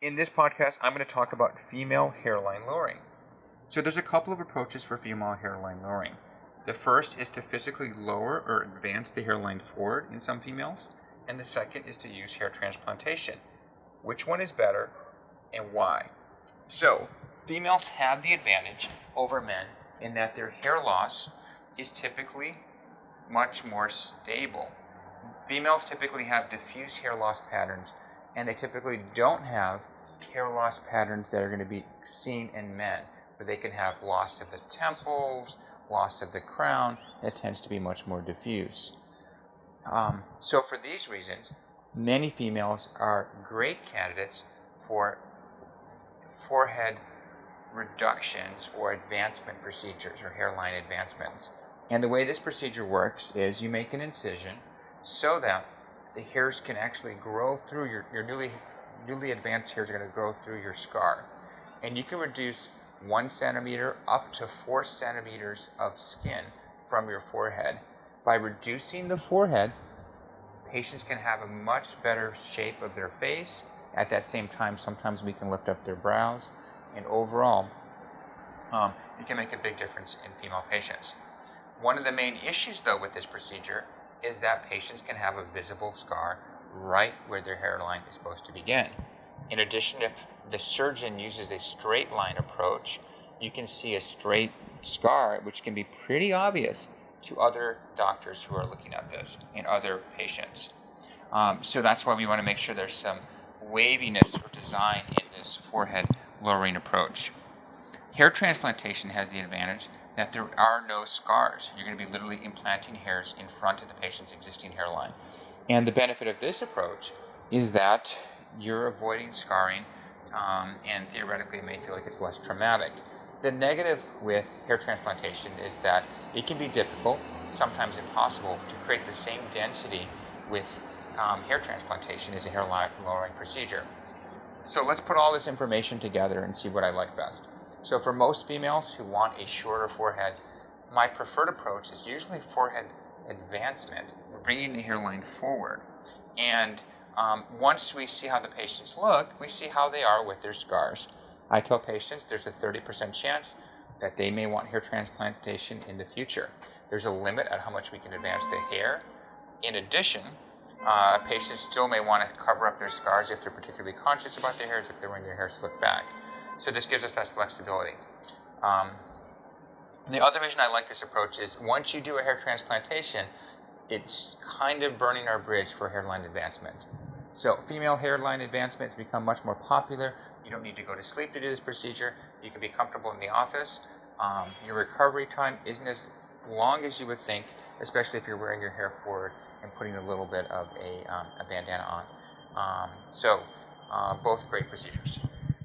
In this podcast, I'm going to talk about female hairline lowering. So there's a couple of approaches for female hairline lowering. The first is to physically lower or advance the hairline forward in some females, and the second is to use hair transplantation. Which one is better and why? So, females have the advantage over men in that their hair loss is typically much more stable. Females typically have diffuse hair loss patterns, and they typically don't have hair loss patterns that are going to be seen in men, where they can have loss of the temples, loss of the crown. It tends to be much more diffuse. So for these reasons, many females are great candidates for forehead reductions or advancement procedures or hairline advancements. And the way this procedure works is you make an incision so that the hairs can actually grow through your newly advanced hairs are going to grow through your scar. And you can reduce 1 centimeter up to 4 centimeters of skin from your forehead. By reducing the forehead, patients can have a much better shape of their face. At that same time, sometimes we can lift up their brows. And overall, it can make a big difference in female patients. One of the main issues, though, with this procedure is that patients can have a visible scar right where their hairline is supposed to begin. In addition, if the surgeon uses a straight line approach, you can see a straight scar, which can be pretty obvious to other doctors who are looking at this and other patients. So that's why we want to make sure there's some waviness or design in this forehead lowering approach. Hair transplantation has the advantage that there are no scars. You're going to be literally implanting hairs in front of the patient's existing hairline. And the benefit of this approach is that you're avoiding scarring, and theoretically it may feel like it's less traumatic. The negative with hair transplantation is that it can be difficult, sometimes impossible, to create the same density with hair transplantation as a hair lowering procedure. So let's put all this information together and see what I like best. So for most females who want a shorter forehead, my preferred approach is usually forehead advancement. We're bringing the hairline forward. And once we see how the patients look, we see how they are with their scars. I tell patients there's a 30% chance that they may want hair transplantation in the future. There's a limit at how much we can advance the hair. In addition, patients still may want to cover up their scars if they're particularly conscious about their hairs, if they're wearing their hair slicked back. So this gives us that flexibility. The other reason I like this approach is once you do a hair transplantation, it's kind of burning our bridge for hairline advancement. So female hairline advancements become much more popular. You don't need to go to sleep to do this procedure. You can be comfortable in the office. Your recovery time isn't as long as you would think, especially if you're wearing your hair forward and putting a little bit of a bandana on. So both great procedures.